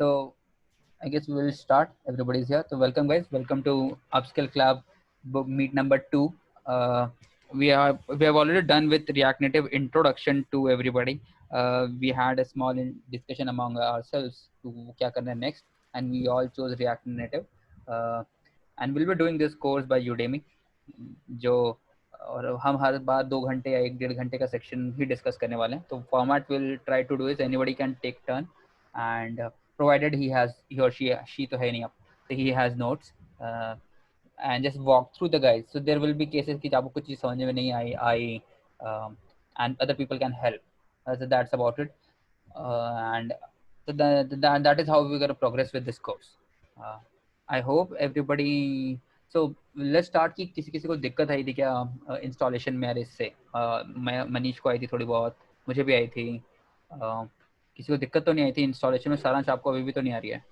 So I guess we will start. Everybody's here. So welcome guys. Welcome to Upskill Club book meet number 2. We have already done with React Native introduction to everybody. We had a small discussion among ourselves to kya karna next, and we all chose React Native. And we'll be doing this course by Udemy. जो और हम हर बार 2 घंटे या 1-1.5 घंटे का section ही discuss करने वाले हैं. तो format will try to do is anybody can take turn and provided he or she तो है नहीं अब, so he has notes and just walk through the guides. So there will be cases कि आपको कुछ चीज समझ में नहीं आई and other people can help. So that's about it. And so that is how we're going to progress with this course. I hope everybody. So let's start कि किसी को दिक्कत आई थी क्या इंस्टॉलेशन में? इससे मनीष को आई थी थोड़ी बहुत, मुझे भी आई थी. किसी को दिक्कत तो नहीं आई थी इंस्टॉलेशन में? सारांश आपको अभी भी तो नहीं आ रही है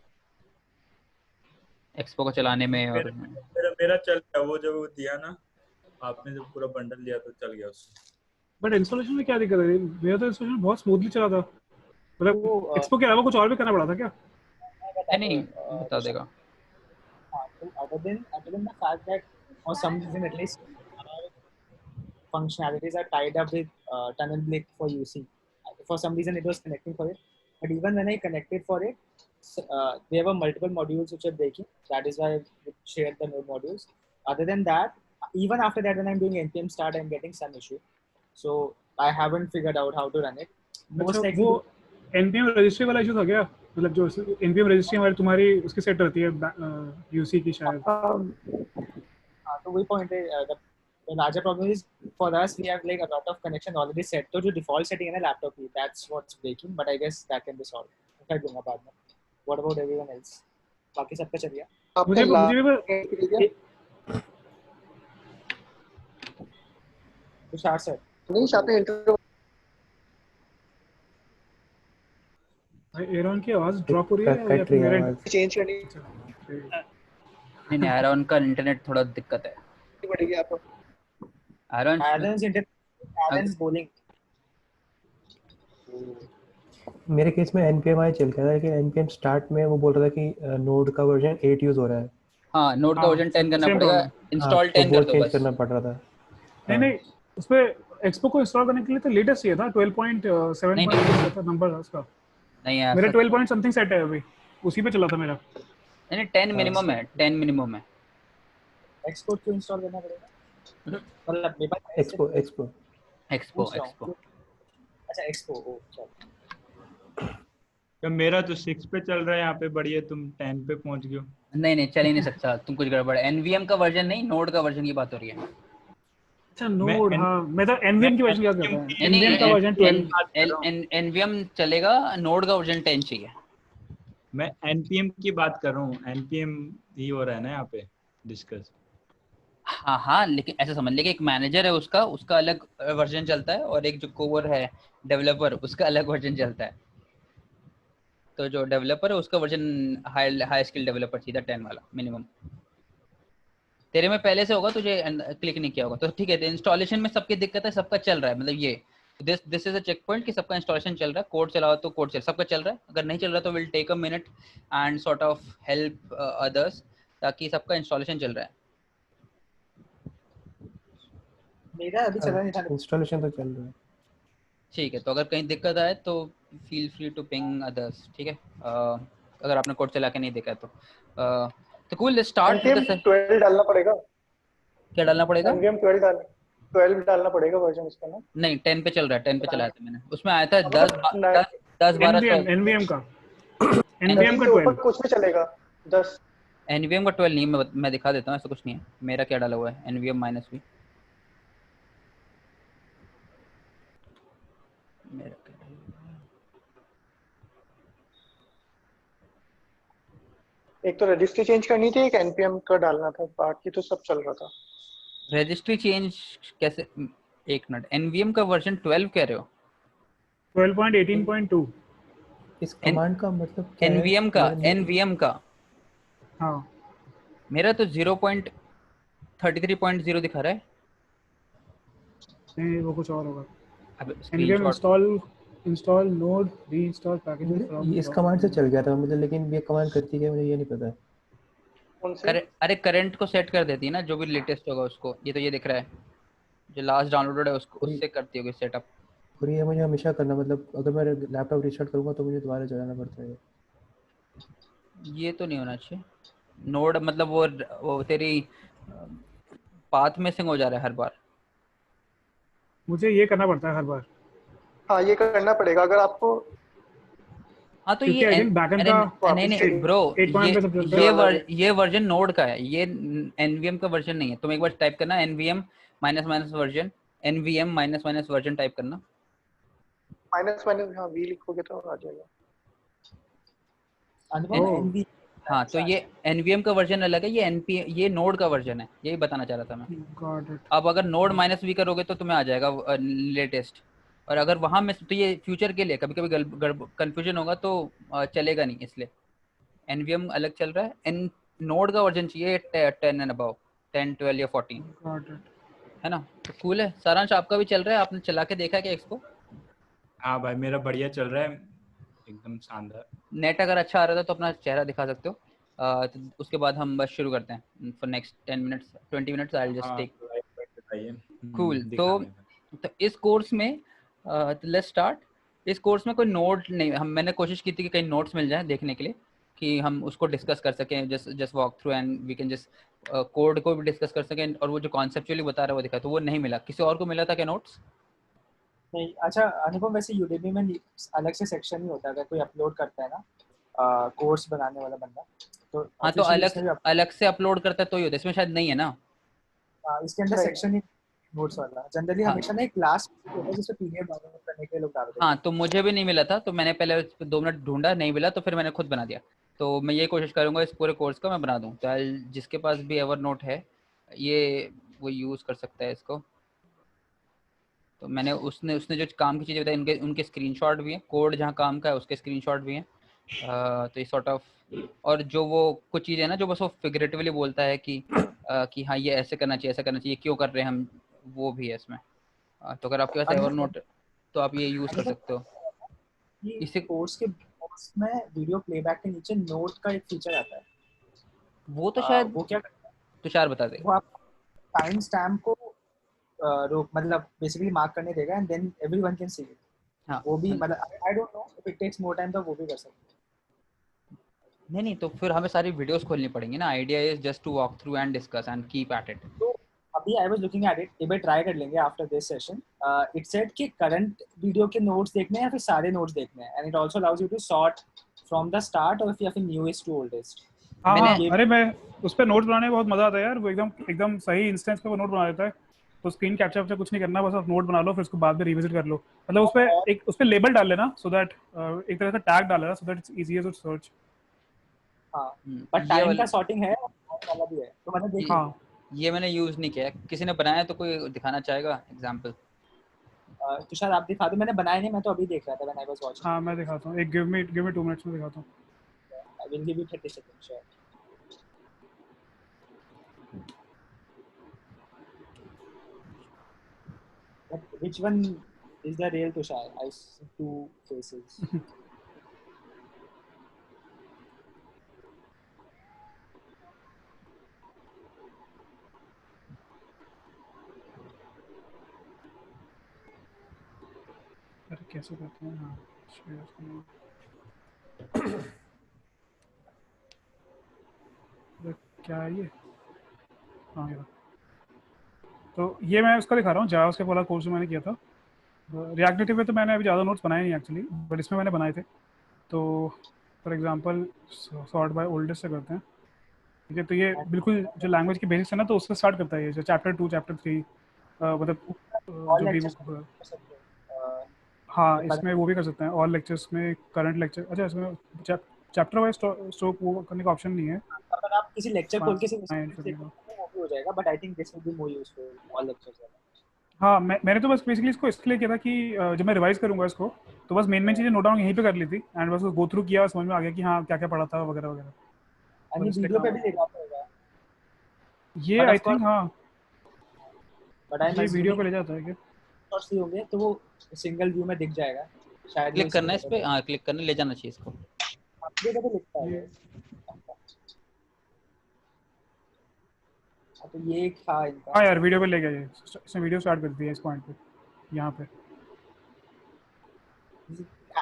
एक्सपो को चलाने में? और मेरा चल गया वो, जब वो दिया ना आपने, जब पूरा बंडल दिया तो चल गया उससे. बट इंस्टॉलेशन में क्या दिक्कत है? मेरा तो इंस्टॉलेशन बहुत स्मूथली चला था. मतलब एक्सपो के अलावा कुछ और भी करना पड़ा था क्या? नहीं बता देगा. Other than the fact that for some reason at least functionalities are tied up with TunnelBlick for UC. For some reason it was connecting for it, but even when I connected for it, there were multiple modules which are breaking. That is why I shared the node modules. Other than that, even after that, when I'm doing npm start, I'm getting some issue. So I haven't figured out how to run it. Most likely वो npm registry वाला issue था क्या? मतलब जो npm registry हमारी तुम्हारी उसकी set रहती है UC की शायद. तो वही point है. The larger problem is for us, we have like a lot of connection already set. So the default setting in a laptop, that's what's breaking. But I guess that can be solved. कर दूंगा बाद में. What about everyone else? बाकी सबका चल गया? मुझे Tushar sir नहीं चाहते इंटरव्यू. एरॉन की आवाज ड्रॉप हो रही है या फिर मेरे चेंज करनी? नहीं एरॉन का इंटरनेट थोड़ा दिक्कत है. पड़ेगी आपको. Alan's bowling. मेरे केस में npmi चल रहा था, लेकिन npm स्टार्ट में वो बोल रहा था कि नोड का वर्जन 8 यूज हो रहा है. हाँ, नोड का वर्जन 10 करना पड़ेगा. इंस्टॉल 10 कर दो बस. करना पड़ रहा था. नहीं उस पे एक्सपो को इंस्टॉल करने के लिए तो लेटेस्ट ही था. 12.7 था नंबर उसका. नहीं यार, मेरा 12 पॉइंट समथिंग सेट है अभी, उसी पे चला था मेरा. नहीं 10 मिनिमम है. 10 मिनिमम है. एक्सपो को इंस्टॉल करना पड़ेगा. मतलब मेरे पास एक्सपो अच्छा एक्सपो. ओ चल. क्या मेरा तो 6 पे चल रहा है यहाँ पे, बढ़िया. तुम 10 पे पहुंच गए हो. नहीं चल ही नहीं सकता. तुम कुछ गड़बड़ है. एनवीएम का वर्जन नहीं, नोड का वर्जन की बात हो रही है. अच्छा नोड. हां मैं तो एनवीएम की वर्जन क्या कर रहा हूं. एनवीएम का वर्जन 12. एनवीएम चलेगा, नोड का वर्जन 10 चाहिए. मैं एनपीएम की बात कर रहा हूँ. एनपीएम ही हो रहा है ना यहाँ पे डिस्कस. हाँ, लेकिन ऐसा समझ ले कि एक मैनेजर है, उसका अलग वर्जन चलता है, और एक जो कोवर है डेवलपर, उसका अलग वर्जन चलता है. तो जो डेवलपर है उसका वर्जन हाई स्किल डेवलपर सीधा 10 वाला मिनिमम. तेरे में पहले से होगा, तुझे क्लिक नहीं किया होगा तो ठीक है. इंस्टॉलेशन में सबकी दिक्कत है, सबका चल रहा है. मतलब ये this is a checkpoint कि सबका इंस्टॉलेशन चल रहा है. कोड चलाओ तो कोड सबका चल रहा है. अगर नहीं चल रहा तो will take a minute and sort of help others, ताकि सबका इंस्टॉलेशन चल रहा है. मेरा अभी चला नहीं था. इंस्टॉलेशन तो चल रहा है. ठीक है, तो अगर कहीं दिक्कत आए तो feel free to ping others. ठीक है, अगर आपने कोड चला के नहीं देखा है तो कूल. Let's start. 12 डालना पड़ेगा. क्या डालना पड़ेगा? npm 12 डालना पड़ेगा वर्जन इसका ना. नहीं 10 पे चल रहा है. 10 पे चलाया था मैंने. उसमें आया था 10-12 एनवीएम का 12 कुछ में चलेगा. 10 एनवीएम का 12 नहीं. मैं दिखा देता हूँ. ऐसा कुछ नहीं है. मेरा क्या डाला हुआ है एनवीएम -v. मेरा एक तो रजिस्ट्री चेंज करनी थी, एक npm का डालना था, बाकी तो सब चल रहा था. रजिस्ट्री चेंज कैसे? एक मिनट. एनवीएम का वर्जन 12 कह रहे हो? 12.18.2. इस कमांड का मतलब क्या है? एनवीएम का हाँ, मेरा तो 0.33.0 दिखा रहा है. नहीं वो कुछ और होगा. अब npm install node reinstall packages from इस कमांड से चल गया था मुझे, लेकिन ये कमांड करती है मुझे ये नहीं पता। कौन से? अरे करंट को सेट कर देती है ना, जो भी लेटेस्ट होगा उसको। ये तो ये दिख रहा है, जो लास्ट डाउनलोडेड है उसको, उससे करती होगी सेटअप। और ये मुझे हमेशा करना, मतलब अगर मैं लैपटॉप रिस्टार्ट करूंगा तो मुझे दोबारा चलाना पड़ता है। ये तो नहीं होना चाहिए। नोड मतलब वो तेरी पाथ में सिंक हो जा रहा है हर बार। मुझे ये करना पड़ता है हर बार, हाँ ये करना पड़ेगा अगर आपको। हाँ तो क्योंकि ये आई थिंक बैकएंड का नहीं नहीं वापस ब्रो, 8.1 पे सब चलता ये है। ये वर्जन नोड का है, ये एनवीएम का वर्जन नहीं है। तुम एक बार टाइप करना NVM minus minus version, NVM minus minus version type करना। माइनस माइनस हाँ वी लिखोगे तो आ जाएगा। अनुभव एनवी। हाँ तो ये एनवीएम का वर्जन अलग है, ये एनपी ये नोड का वर्जन है, यही बताना चाह रहा था मैं। Got it. अब अगर नोड माइनस वी करोगे तो तुम्हें आ जाएगा लेटेस्ट, और अगर वहां में तो ये फ्यूचर के लिए कभी कभी कंफ्यूजन होगा तो चलेगा नहीं, इसलिए एनवीएम अलग चल रहा है। एन नोड का वर्जन चाहिए 10 एंड अबव, 10 12 या 14, गॉट इट। है ना। तो कूल है। सारांश आपका भी चल रहा है, आपने चला के देखा है क्या एक्सपो? हाँ भाई मेरा बढ़िया चल रहा है, एकदम शानदार। नेट अगर अच्छा आ रहा था तो अपना चेहरा दिखा सकते हो। तो उसके बाद हम बस शुरू करते हैं for next 10 minutes 20 minutes I will just take. बताइए। कूल। दिखाने में। तो इस कोर्स में लेट्स स्टार्ट। इस कोर्स में कोई नोट नहीं, हम मैंने कोशिश की थी कि कहीं नोट्स मिल जाए देखने के लिए, कि हम उसको डिस्कस कर सकें, just walk through and we can just code को भी डिस्कस कर सकें, और वो जो कॉन्सेप्चुअली बता रहा है वो दिखा, तो वो नहीं मिला। किसी और को मिला था क्या नोट्स? नहीं, अच्छा अनुभव, वैसे यूडेमी में अलग से सेक्शन ही होता है अगर कोई अपलोड करता है ना कोर्स बनाने वाला बंदा, तो हाँ तो officially इसमें भी अलग से अपलोड करता है तो ही होता है, इसमें शायद नहीं है ना। इसके अंदर नहीं। सेक्शन ही नोट्स वाला जनरली हाँ। हमेशा ना एक क्लास होता है जिसमें पीडीएफ डाउनलोड करने के लिए लोग डालते हैं। हाँ तो मुझे भी नहीं मिला था, तो मैंने पहले 2 मिनट ढूंढा, नहीं मिला, तो फिर मैंने खुद बना दिया। तो मैं ये कोशिश करूंगा इस पूरे कोर्स का मैं बना दूं, तो जिसके पास भी एवर नोट है ये वो यूज़ कर सकता है इसको। तो मैंने उसने उसने जो काम की चीज़ें बताई, उनके उनके स्क्रीनशॉट भी हैं, कोड जहाँ काम का है उसके स्क्रीनशॉट भी हैं। तो ये सॉर्ट ऑफ, और जो वो कुछ चीज़ें हैं ना जो बस वो फिगरेटिवली बोलता है कि हाँ ये ऐसे करना चाहिए, ऐसा करना चाहिए, क्यों कर रहे हैं हम, वो भी है इसमें। तो अगर आपके पास एवर नोट तो आप ये यूज़ कर सकते हो। इसे कोर्स के कोर्स में वीडियो प्लेबैक के नीचे नोट का एक फीचर आता है। वो तो शायद वो क्या करता है, तुषार बता दे। वो आप टाइम स्टैम्प को रोक मतलब बेसिकली मार्क करने देगा and then everyone can see it. हाँ वो भी मतलब I don't know if it takes more time तो वो भी कर सकते हैं। नहीं तो फिर हमें सारी वीडियोस खोलनी पड़ेंगी ना। Idea is just to walk through and discuss and keep at it. तो अभी I was looking at it, एक बार ट्राई कर लेंगे after this session. It said कि करंट वीडियो के नोट्स देखने हैं या फिर सारे नोट्स देखने हैं, and it also allows you to sort from the start और या फिर न्यूएस्ट टू ओल्डेस्ट। हाँ मैंने- अरे मैं उस पर नोट्स बनाने में बहुत मजा आता है यार, वो एकदम एकदम सही इंस्टेंस पे वो नोट बना देता है। तो स्क्रीन कैप्चर वैप्चर कुछ नहीं करना, बस आप नोट बना लो, फिर उसको बाद में रिविजिट कर लो। मतलब उस पे लेबल डाल लेना, सो दैट एक तरह का टैग डाल लेना, so that it's easier to search. हाँ बट ये टाइम वाला- का सॉर्टिंग है और वाला भी है, तो मतलब देखिए हाँ ये मैंने यूज नहीं किया। किसी ने बनाया तो कोई दिखाना चाहेगा एग्जांपल? तुषार आप दिखा दो। मैंने बनाया नहीं, मैं तो अभी देख रहा था व्हेन आई वाज वाचिंग। हाँ मैं दिखाता हूँ, एक गिव मी 2 मिनट्स में दिखाता हूँ। I will give you 30 seconds sure. But which one is the real Tushar? I see two faces. अरे कैसे करते हैं? हाँ शेयर करना। अरे क्या है ये? हाँ ये तो ये मैं उसका दिखा रहा हूँ, जावा वाला कोर्स जो मैंने किया था। रिएक्ट नेटिव में तो मैंने अभी ज़्यादा नोट्स बनाए नहीं एक्चुअली, बट इसमें मैंने बनाए थे। तो for example sort by oldest से करते हैं, ठीक है। तो ये बिल्कुल जो लैंग्वेज की बेसिक्स है ना, तो उससे स्टार्ट करता है ये, जो चैप्टर 2 चैप्टर 3 मतलब All जो भी lectures कर सकते हो। हाँ इसमें वो भी कर सकते हैं। ऑल लेक्चर्स में करंट लेक्चर, अच्छा इसमें चैप्टर वाइज स्ट्रोक वो करने का ऑप्शन नहीं है। अगर आप किसी लेक्चर खोल के सिर्फ Fine, वो भी हो जाएगा, but I think this will be more useful all lectures. हाँ मैंने तो बस बेसिकली इसको इसलिए किया था कि जब मैं रिवाइज करूंगा इसको, तो बस मेन चीज़ें नोट डाउन यहीं पे कर ली थी, एंड बस गो थ्रू किया, समझ में आ गया कि हाँ क्या क्या पढ़ा था वगैरह वगैरह। और ये वीडियो पे भी देखना पड़ेगा। ये But I of course- think हाँ बट आई ये वीडियो पे ले जाता है क्या? शॉर्ट्स होंगे तो वो सिंगल व्यू में दिख जाएगा, शायद क्लिक करना है इस पे, हाँ क्लिक करना, ले जाना चाहिए इसको। ये तो लिखता है। ये तो ये एक था इनका। हाँ यार वीडियो पे ले गया ये, इसने वीडियो स्टार्ट कर दी है इस पॉइंट पे, यहाँ पे।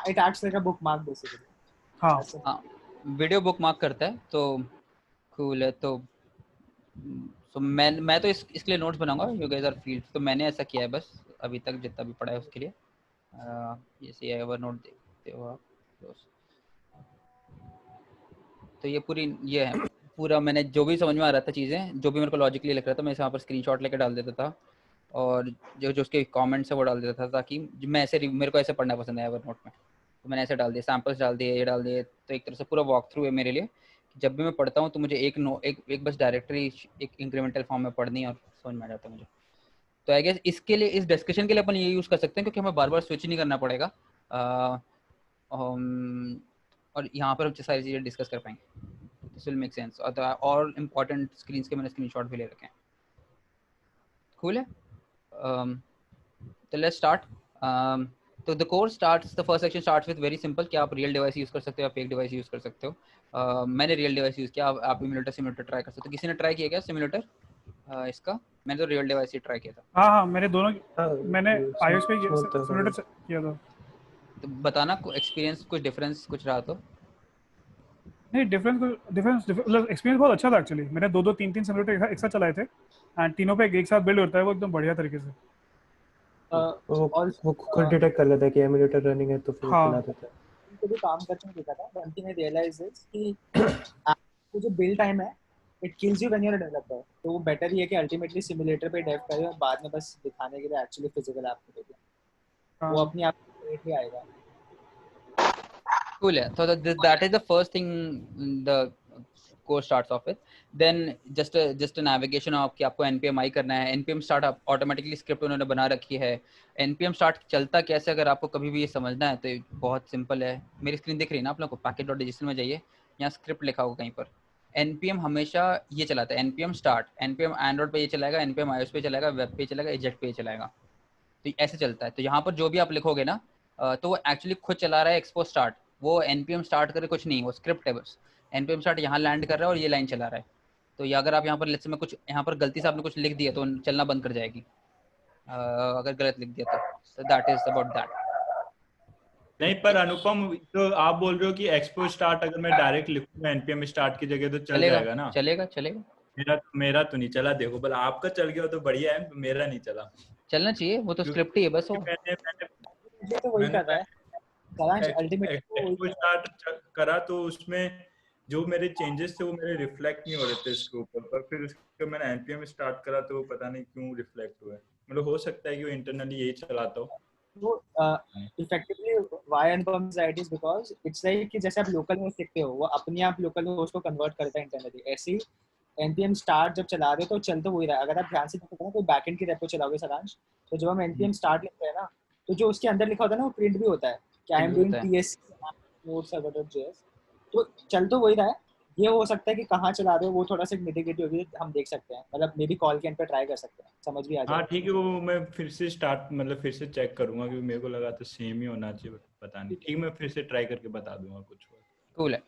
It acts like a bookmark basically. हाँ हाँ वीडियो बुक मार्क करता है, तो कूल है। तो मैं तो इसके लिए नोट्स बनाऊंगा, यू गाइस आर फ्री। तो मैंने ऐसा किया है बस अभी तक जितना भी पढ़ा है उसके लिए। ये सी एवर नोट देखते हो आप तो ये पूरी ये है पूरा, मैंने जो भी समझ में आ रहा था चीज़ें, जो भी मेरे को लॉजिकली लग रहा था, मैं यहाँ पर स्क्रीनशॉट लेके डाल देता था, और जो जो उसके कमेंट्स है वो डाल देता था, ताकि मैं ऐसे मेरे को ऐसे पढ़ना पसंद है एवर नोट में। तो मैंने ऐसे डाल दिया, सैम्पल्स डाल दिए, ये डाल दिए। तो एक तरह से पूरा वॉक थ्रू है मेरे लिए। जब भी मैं पढ़ता हूँ तो मुझे एक बस डायरेक्टरी एक इंक्रीमेंटल फॉर्म में पढ़नी है और समझ में आ जाता है मुझे। तो आई गेस इसके लिए, इस डिस्कशन के लिए अपन ये यूज़ कर सकते हैं, क्योंकि हमें बार बार स्विच नहीं करना पड़ेगा, और यहाँ पर हम सारी चीज़ें डिस्कस कर पाएंगे। This will make sense. और इम्पोर्टेंट स्क्रीन्स के मैंने स्क्रीनशॉट भी ले रखे हैं। कूल है। तो लेट्स स्टार्ट। तो the course starts, the first section starts with very simple कि आप रियल डिवाइस यूज़ कर सकते हो या फेक डिवाइस यूज़ कर सकते हो। मैंने रियल डिवाइस यूज़ किया, आप इम्यूलेटर सिम्युलेटर ट्राई कर सकते हो। किसी ने ट्राई किया क्या सिम्युलेटर इसका? मैंने तो रियल डिवाइस ही ट्राई किया था। हाँ हाँ, मैंने दोनों, हाँ, मैंने iOS पे होता है सिम्युलेटर किया था। तो बताना एक्सपीरियंस, कुछ डिफरेंस कुछ रहा तो। नहीं, डिफरेंस मतलब एक्सपीरियंस बहुत अच्छा था एक्चुअली। मैंने दो तीन सिम्युलेटर एक साथ चलाए थे, एंड तीनों पे एक साथ बिल्ड होता है वो एकदम बढ़िया तरीके से। वो खुद डिटेक्ट कर लेता है कि एमुलेटर रनिंग है, तो फिर हाँ चला देता है। तो भी काम करते हुए देखा था। One thing I realize is कि आपको जो बिल्ड टाइम है, it kills you when you are developer. तो वो बेटर ही है कि अल्टीमेटली सिमुलेटर पे डेव करें और बाद में बस दिखाने के लिए एक्चुअली फिजिकल ऐप को देखें। हाँ वो अपने आप ही आएगा। Cool, yeah. So that is the first thing the course starts off with. Then just a navigation of कि आपको npm i करना है। npm start आप ऑटोमेटिकली स्क्रिप्ट उन्होंने बना रखी है। npm start चलता कैसे, अगर आपको कभी भी ये समझना है तो बहुत सिंपल है। मेरी स्क्रीन दिख रही है ना आप लोगों को? package.json में जाइए, यहाँ स्क्रिप्ट लिखा होगा कहीं पर। npm हमेशा ये चलाता है, npm start। npm एंड्रॉइड पे ये चलाएगा, npm iOS पे चलाएगा, वेब पे चलाएगा, एजेक्ट पे चलाएगा। तो ऐसे चलता है। तो यहाँ पर जो भी आप लिखोगे ना, तो वो एक्चुअली खुद चला रहा है एक्सपो स्टार्ट। वो npm स्टार्ट करे कुछ नहीं, वो स्क्रिप्ट है बस। npm स्टार्ट यहाँ लैंड कर रहा है और ये लाइन चला रहा है। तो ये अगर आप यहाँ पर लेट्स से, मैं कुछ यहाँ पर गलती से आपने कुछ लिख दिया तो चलना बंद कर जाएगी, अगर गलत लिख दिया तो दैट इज अबाउट दैट। नहीं, पर अनुपम, तो आप बोल रहे हो कि एक्सपो स्टार्ट अगर मैं डायरेक्ट लिखूंगा एनपीएम स्टार्ट की जगह तो चल चलेगा, जाएगा ना? चलेगा। मेरा तो नहीं चला। देखो, भला आपका चल गया तो बढ़िया है, मेरा नहीं चला। चलना चाहिए, वो तो स्क्रिप्ट ही है बस। वो ये तो वही कर रहा है सारांश। अल्टीमेटली एक्सपो स्टार्ट करा तो उसमें जो मेरे चेंजेस थे वो मेरे रिफ्लेक्ट नहीं हो रहे थे इसके ऊपर, पर फिर उसके मैंने एनपीएम स्टार्ट करा तो पता नहीं क्यों रिफ्लेक्ट हुआ। मतलब हो सकता है कि वो इंटरनली यही चलाता हो। वो effectively why Anupam site is because it's like कि जैसे आप लोकल होस्ट लिखते हो, वो अपने आप लोकल होस्ट को कन्वर्ट करता है इंटरनली। ऐसे ही npm स्टार्ट जब चला रहे हो तो चल तो वही रहा है। अगर आप ध्यान से देखोगे ना, कोई बैकएंड की रेपो चलाओगे सारांश, तो जब हम npm स्टार्ट लिखते हैं ना, तो जो उसके अंदर लिखा होता है ना वो प्रिंट भी होता है कि I am doing ts node server.js। तो चल तो वही रहा है। ये हो सकता है कि कहाँ चला रहे हो वो थोड़ा सा मिटिगेट होगी, हम देख सकते हैं। मतलब मे बी कॉल के एंड पे ट्राई कर सकते हैं, समझ भी आ हाँ जाए। ठीक है, वो मैं फिर से स्टार्ट मतलब फिर से चेक करूंगा, क्योंकि मेरे को लगा था सेम ही होना चाहिए, पता नहीं। ठीक, मैं फिर से ट्राई करके बता दूंगा कुछ और। Cool है।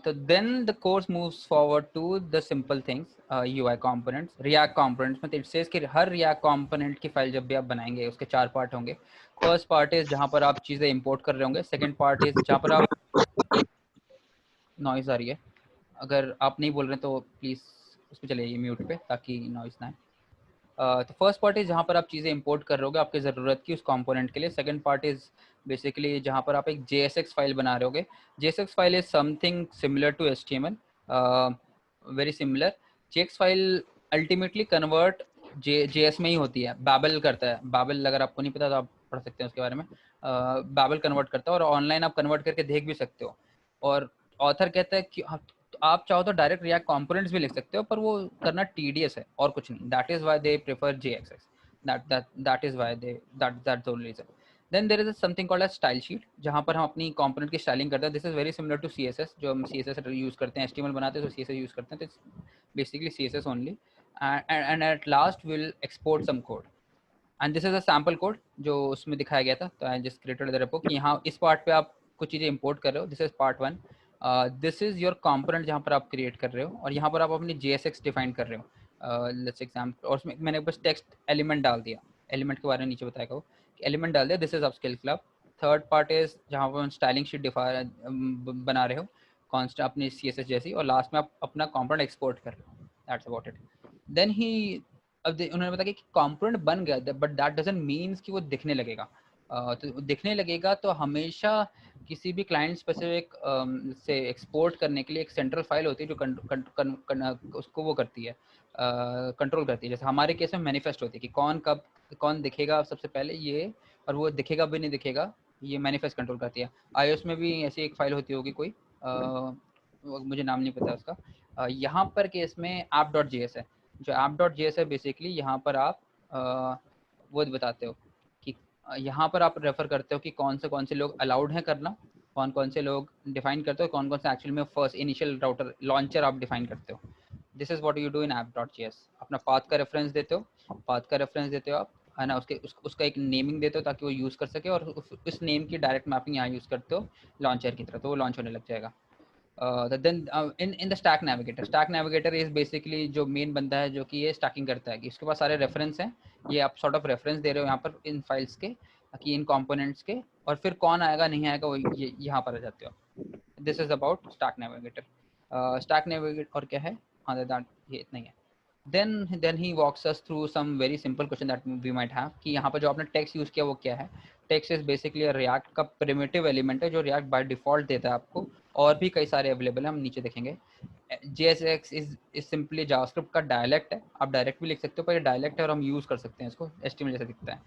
So then the course moves forward to the simple things, UI components, React components। मतलब it says कि हर React component की फाइल जब भी आप बनाएंगे उसके 4 पार्ट होंगे। फर्स्ट पार्ट इज जहाँ पर आप चीज़ें इंपोर्ट कर रहे होंगे। सेकंड पार्ट इज जहाँ पर आप, नॉइज आ रही है, अगर आप नहीं बोल रहे तो प्लीज़ उस पर चले जाइए म्यूट पे ताकि नॉइज ना आए। तो फर्स्ट पार्ट इज जहाँ पर आप चीज़ें इंपोर्ट कर रहे होगे आपकी ज़रूरत की उस कंपोनेंट के लिए। सेकंड पार्ट इज बेसिकली जहाँ पर आप एक JSX फाइल बना रहे होगे। JSX file is something similar to HTML, very similar. JSX file ultimately convert JS में ही होती है, बाबल करता है। बाबल अगर आपको नहीं पता तो आप पढ़ सकते हैं उसके बारे में। बाबल कन्वर्ट करता है और ऑनलाइन आप कन्वर्ट करके देख भी सकते हो। और ऑथर कहता है कि आप चाहो तो डायरेक्ट रिएक्ट कंपोनेंट्स भी लिख सकते हो, पर वो करना टीडियस है और कुछ नहीं। That is why they prefer JSX। that is why they that's the only reason. Then there is something called as style sheet, जहाँ पर हम अपनी कंपोनेंट की स्टाइलिंग करते हैं। This is very similar to CSS, जो हम CSS यूज करते हैं, HTML बनाते हैं तो CSS यूज करते हैं। तो basically CSS only, and at last we'll export some code। And this is a sample code जो उसमें दिखाया गया था. तो I just created the repo कि यहाँ इस पार्ट पे आप कुछ चीज़ें इंपोर्ट कर रहे हो. This is part 1. This is your component जहाँ पर आप क्रिएट कर रहे हो और यहाँ पर आप अपनी JSX डिफाइन कर रहे हो. लेट्स एग्जाम्पल, और उसमें मैंने बस टेक्स्ट एलिमेंट डाल दिया. एलिमेंट के बारे में नीचे बताएगा वो, एलिमेंट डाल दिया. This is upskill club. Third part is जहाँ पर स्टाइलिंग शीट बना रहे हो कॉन्स्ट अपनी CSS जैसी, और लास्ट में आप अपना कंपोनेंट एक्सपोर्ट कर रहे हो. That's about it. Then he उन्होंने बताया कि कंपोनेंट बन गया, बट दैट डजंट मीन्स कि वो दिखने लगेगा. तो दिखने लगेगा तो हमेशा किसी भी क्लाइंट स्पेसिफिक से एक्सपोर्ट करने के लिए एक सेंट्रल फाइल होती है जो उसको वो करती है, कंट्रोल करती है. जैसे हमारे केस में मैनिफेस्ट होती है कि कौन दिखेगा सबसे पहले ये, और वो दिखेगा भी नहीं दिखेगा, ये मैनिफेस्ट कंट्रोल करती है. iOS में भी ऐसी एक फाइल होती होगी कोई, मुझे नाम नहीं पता उसका. यहाँ पर केस में app.js है. जो app.js है बेसिकली यहाँ पर आप वो बताते हो कि यहाँ पर आप रेफर करते हो कि कौन से लोग अलाउड हैं करना, कौन से लोग डिफाइन करते हो, कौन से एक्चुअल में फर्स्ट इनिशियल राउटर लॉन्चर आप डिफाइन करते हो. This is what you do in app.js. अपना पाथ का रेफरेंस देते हो आप, है ना. उसका एक नेमिंग देते हो ताकि वो यूज़ कर सके, और उस नेम की डायरेक्ट मैपिंग यहाँ यूज़ करते हो लॉन्चर की तरह, तो वो लॉन्च होने लग जाएगा. then in the stack navigator is basically जो मेन बंदा है जो कि ये स्टैकिंग करता है कि इसके पास सारे रेफरेंस हैं. ये आप सॉर्ट ऑफ रेफरेंस दे रहे हो यहाँ पर इन फाइल्स के, कि इन कंपोनेंट्स के, और फिर कौन आएगा नहीं आएगा वो ये यहाँ पर आ जाते हो. This is about stack navigator. और क्या है, हाँ दैट ये इतना ही है. then he walks us through some very simple question that we might have कि यहाँ पर जो आपने टेक्स्ट यूज़ किया वो क्या है. टेक्स्ट इज बेसिकली रिएक्ट का प्रिमिटिव एलिमेंट है जो रिएक्ट बाय डिफॉल्ट देता है आपको, और भी कई सारे अवेलेबल हैं, हम नीचे देखेंगे. JSX इज सिंपली जावास्क्रिप्ट का डायलेक्ट है. आप डायरेक्ट भी लिख सकते हो, पर ये डायलेक्ट है और हम यूज़ कर सकते हैं इसको, HTML जैसा दिखता है.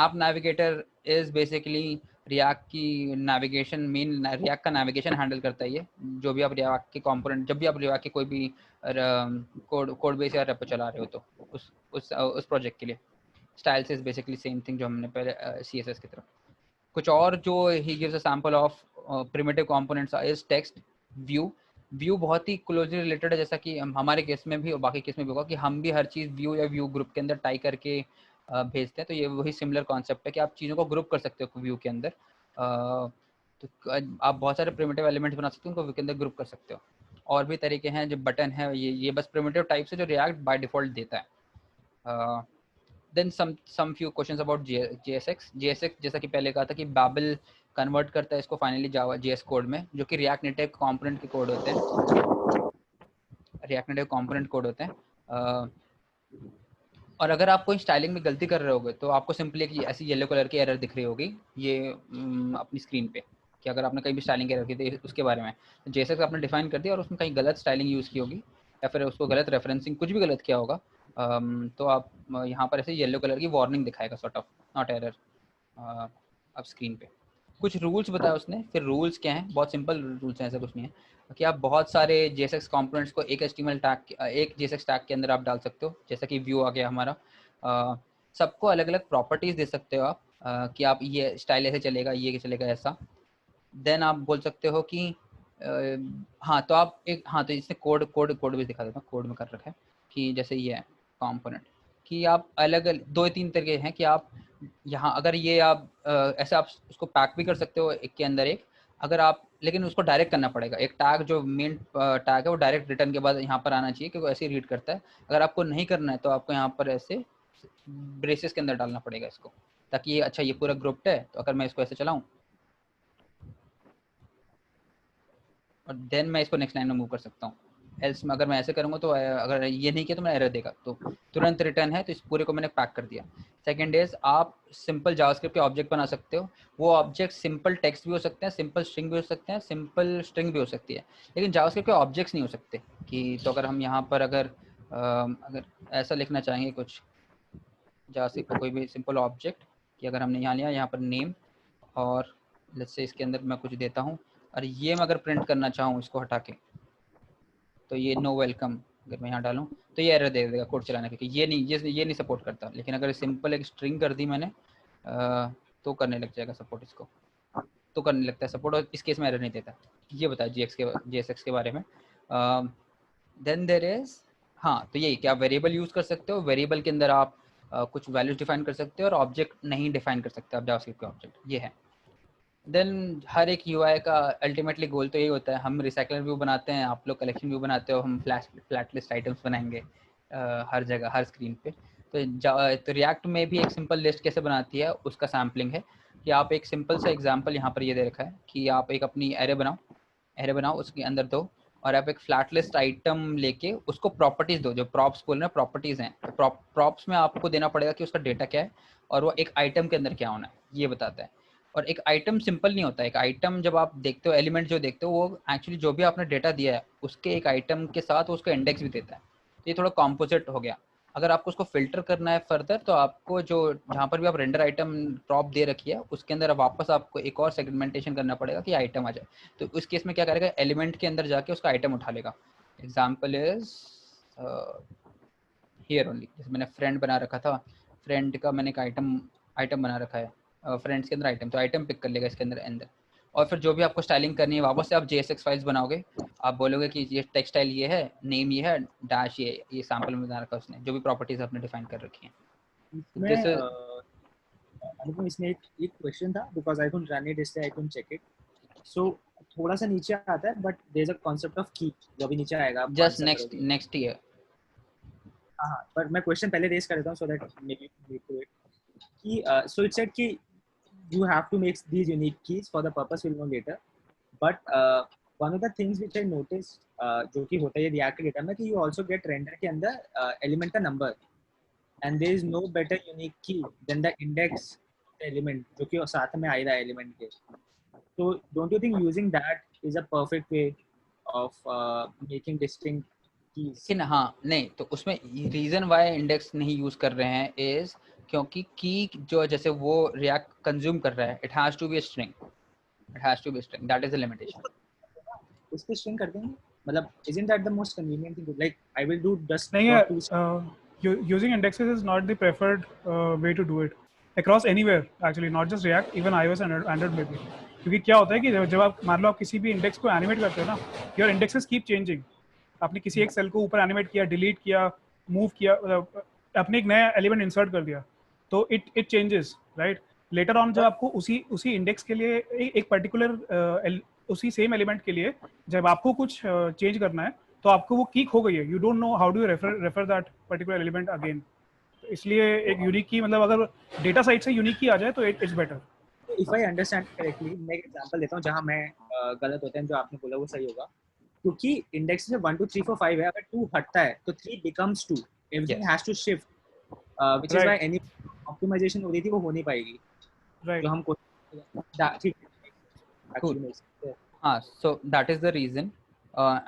App navigator is basically react की नेविगेशन, मेन रिएक्ट का नेविगेशन हैंडल करता है ये. जो भी आप रिएक्ट के कंपोनेंट, जब भी आप रिएक्ट के कोई भी कोड बेस या रेपो चला रहे हो तो उस प्रोजेक्ट के लिए. Styles is basically same thing जो हमने पहले CSS की तरफ. कुछ और जो he gives a sample of primitive components is text. View बहुत ही क्लोजली रिलेटेड है, जैसा कि हमारे केस में भी और बाकी केस में भी होगा कि हम भी हर चीज़ व्यू या व्यू ग्रुप के अंदर टाई करके भेजते हैं. तो ये वही सिमिलर कॉन्सेप्ट है कि आप चीज़ों को ग्रुप कर सकते हो व्यू के अंदर. तो आप बहुत सारे प्रिमिटिव एलिमेंट्स बना सकते हो, उनको व्यू के अंदर ग्रुप कर सकते हो. और भी तरीके हैं, जो बटन है ये बस प्रिमिटिव टाइप से जो रिएक्ट बाय डिफॉल्ट देता है. Then some few questions about JSX. जैसा कि पहले कहा था कि बाबल कन्वर्ट करता है इसको फाइनली जावा JS कोड में, जो कि रिएक्ट नेटिव कंपोनेंट के कोड होते हैं. और अगर आप कोई स्टाइलिंग में गलती कर रहे होगे तो आपको सिंपली एक ऐसी येलो कलर की एरर दिख रही होगी ये अपनी स्क्रीन पे, कि अगर आपने कहीं भी स्टाइलिंग एरर की थी उसके बारे में. JSX आपने डिफाइन कर दिया और उसमें कहीं गलत स्टाइलिंग यूज़ की होगी या फिर उसको गलत रेफरेंसिंग कुछ भी गलत किया होगा, तो आप यहाँ पर ऐसे येलो कलर की वार्निंग दिखाएगा, सॉर्ट ऑफ नॉट एरर, अब स्क्रीन पे. कुछ रूल्स बताया उसने. फिर रूल्स क्या हैं, बहुत सिंपल रूल्स हैं, ऐसा कुछ नहीं है कि आप बहुत सारे JSX कंपोनेंट्स को एक HTML टैग, एक JSX टैग के अंदर आप डाल सकते हो. जैसा कि व्यू आ गया हमारा, सबको अलग अलग प्रॉपर्टीज दे सकते हो आप, कि आप ये स्टाइल ऐसे चलेगा, ये चलेगा ऐसा. देन आप बोल सकते हो कि हाँ तो आप तो इसने कोड भी दिखा देता हूँ. कोड में कर रखा है कि जैसे ये है कंपोनेंट, कि आप अलग 2-3 तरीके हैं कि आप यहाँ अगर ये आप ऐसे आप उसको पैक भी कर सकते हो एक के अंदर एक, अगर आप, लेकिन उसको डायरेक्ट करना पड़ेगा. एक टैग जो मेन टैग है वो डायरेक्ट रिटर्न के बाद यहाँ पर आना चाहिए, क्योंकि ऐसे ही रीड करता है. अगर आपको नहीं करना है तो आपको यहाँ पर ऐसे ब्रेसेस के अंदर डालना पड़ेगा इसको, ताकि ये अच्छा ये पूरा ग्रुप्ड है. तो अगर मैं इसको ऐसे चलाऊँ और देन मैं इसको नेक्स्ट लाइन में मूव कर सकता हूँ. एल्स में अगर मैं ऐसे करूँगा तो अगर ये नहीं किया तो मैं एरर देगा, तो तुरंत रिटर्न है. तो इस पूरे को मैंने पैक कर दिया. सेकंड इज आप सिंपल जावास्क्रिप्ट के ऑब्जेक्ट बना सकते हो. वो ऑब्जेक्ट सिंपल टेक्स्ट भी हो सकते हैं, सिंपल स्ट्रिंग भी हो सकते हैं, सिंपल स्ट्रिंग भी हो सकती है, लेकिन जावास्क्रिप्ट के ऑब्जेक्ट्स नहीं हो सकते. कि तो अगर हम यहाँ पर अगर ऐसा लिखना चाहेंगे कुछ जावास्क्रिप्ट का कोई भी सिंपल ऑब्जेक्ट, कि अगर हमने यहाँ लिया, यहाँ पर नेम, और लेट्स से इसके अंदर मैं कुछ देता हूँ, और ये मैं अगर प्रिंट करना चाहूँ इसको हटा के, तो ये नो वेलकम अगर मैं यहाँ डालूँ तो ये एरर दे देगा कोड चलाने के, ये नहीं सपोर्ट करता. लेकिन अगर सिंपल एक स्ट्रिंग कर दी मैंने तो करने लग जाएगा सपोर्ट, इसको तो करने लगता है सपोर्ट, और इस केस में एरर नहीं देता. ये बताया JSX के बारे में. देन देयर इज, हाँ तो यही कि आप वेरिएबल यूज़ कर सकते हो. वेरिएबल के अंदर आप कुछ वैल्यूज डिफाइन कर सकते हो और ऑब्जेक्ट नहीं डिफाइन कर सकते आप जावास्क्रिप्ट के ऑब्जेक्ट, ये है। देन हर एक यूआई का अल्टीमेटली गोल तो यही होता है, हम रिसाइकलर व्यू बनाते हैं, आप लोग कलेक्शन व्यू बनाते हो, हम फ्लैट लिस्ट आइटम्स बनाएंगे हर जगह हर स्क्रीन पे। तो रिएक्ट में भी एक सिंपल लिस्ट कैसे बनाती है उसका सैम्पलिंग है कि आप एक सिंपल सा एग्जांपल यहाँ पर ये दे रखा है कि आप एक अपनी एरे बनाओ उसके अंदर दो, और आप एक फ्लैट लिस्ट आइटम लेके उसको प्रॉपर्टीज दो, जो प्रॉप्स बोल रहे हैं प्रॉपर्टीज हैं, तो प्रॉप्स में आपको देना पड़ेगा कि उसका डेटा क्या है और वो एक आइटम के अंदर क्या होना है ये बताता है। और एक आइटम सिंपल नहीं होता, एक आइटम जब आप देखते हो एलिमेंट जो देखते हो वो एक्चुअली जो भी आपने डेटा दिया है उसके एक आइटम के साथ उसका इंडेक्स भी देता है, तो ये थोड़ा कॉम्पोजिट हो गया। अगर आपको उसको फिल्टर करना है फर्दर तो आपको जो जहाँ पर भी आप रेंडर आइटम प्रॉप दे रखी है उसके अंदर वापस आपको एक और सेगमेंटेशन करना पड़ेगा कि आइटम आ जाए। तो उस केस में क्या करेगा, एलिमेंट के अंदर जाके उसका आइटम उठा लेगा। एग्जाम्पल इज हियर ओनली, जैसे मैंने फ्रेंड बना रखा था, फ्रेंड का मैंने एक आइटम बना रखा है, फ्रेंड्स के अंदर आइटम, तो आइटम पिक कर लेगा इसके अंदर। और फिर जो भी आपको स्टाइलिंग करनी है वापस से आप JSX फाइल्स बनाओगे, आप बोलोगे कि ये टेक्स्ट स्टाइल ये है, नेम ये है, डैश ये सैंपल में बना रखा उसने, जो भी प्रॉपर्टीज आपने डिफाइन कर रखी हैं। अनुपम इसमें एक क्वेश्चन था because I couldn't run it इसलिए I couldn't check it. So थोड़ा सा नीचे आता है but there is a concept of key जो भी नीचे आएगा जस्ट नेक्स्ट ईयर। हां पर मैं क्वेश्चन पहले रेज कर देता हूं so that may be lead to it कि सो इट सेड कि you have to make these unique keys for the purpose we'll know later, but one of the things which I noticed जो कि होता है React के data में कि you also get render के अंदर element का number and there is no better unique key than the index element जो कि साथ में आएगा element के। So don't you think using that is a perfect way of making distinct keys? लेकिन हाँ नहीं, तो उसमें रीजन वाई इंडेक्स नहीं यूज कर रहे हैं इज क्योंकि की जो जैसे वो रिएक्ट कंज्यूम कर रहा है it has to be string, that is the limitation. उसको स्ट्रिंग कर देंगे मतलब isn't that the most convenient thing like I will do just नहीं है, using indexes is not the preferred way to do it across anywhere actually, not just React, even iOS and Android में भी। क्योंकि क्या होता है कि जब आप मान लो आप किसी भी इंडेक्स को एनिमेट करते हो ना, योर इंडेक्सेस कीप चेंजिंग। आपने किसी एक सेल को ऊपर एनिमेट किया, डिलीट किया, मूव किया, आपने एक नया एलिमेंट इंसर्ट कर दिया तो it changes right. Later on जब आपको उसी इंडेक्स के लिए एक पर्टिकुलर उसी सेम एलिमेंट के लिए जब आपको कुछ चेंज करना है तो आपको वो की खो गई है, you don't know how do you refer that particular element again. तो इसलिए एक यूनिक की मतलब अगर डेटा साइड से यूनिक की आ जाए तो it's better. If I understand correctly मैं एक एग्जांपल देता हूं जहां मैं गलत होता है, जो आपने बोला वो सही होगा क्योंकि इंडेक्स में 1 2 3 4 5 है, अगर 2 हटता है तो 3 becomes 2, everything has to shift which is why any optimization हो रही थी वो हो नहीं पाएगी जो हम हाँ, so that is the reason.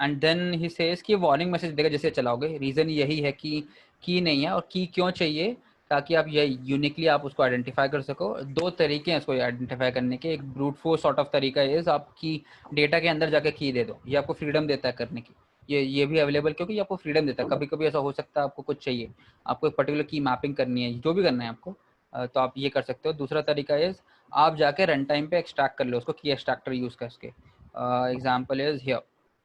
And then he says कि वार्निंग मैसेज देगा जैसे चलाओगे। रीजन यही है कि की नहीं है, और की क्यों चाहिए, ताकि आप ये यूनिकली आप उसको आइडेंटिफाई कर सको। दो तरीके हैं इसको आइडेंटिफाई करने के, एक ब्रूट फोर्स सॉर्ट ऑफ तरीका इज आपकी डेटा के अंदर जाके की दे दो, ये आपको फ्रीडम देता है करने की, ये भी अवेलेबल क्योंकि ये आपको फ्रीडम देता है। कभी कभी ऐसा हो सकता है आपको कुछ चाहिए, आपको एक पर्टिकुलर की मैपिंग करनी है, जो भी करना है आपको, तो आप ये कर सकते हो। दूसरा तरीका इज आप जाके रन टाइम पे एक्सट्रैक्ट कर लो उसको की एक्सट्रैक्टर यूज करके। एग्जाम्पल इज हियर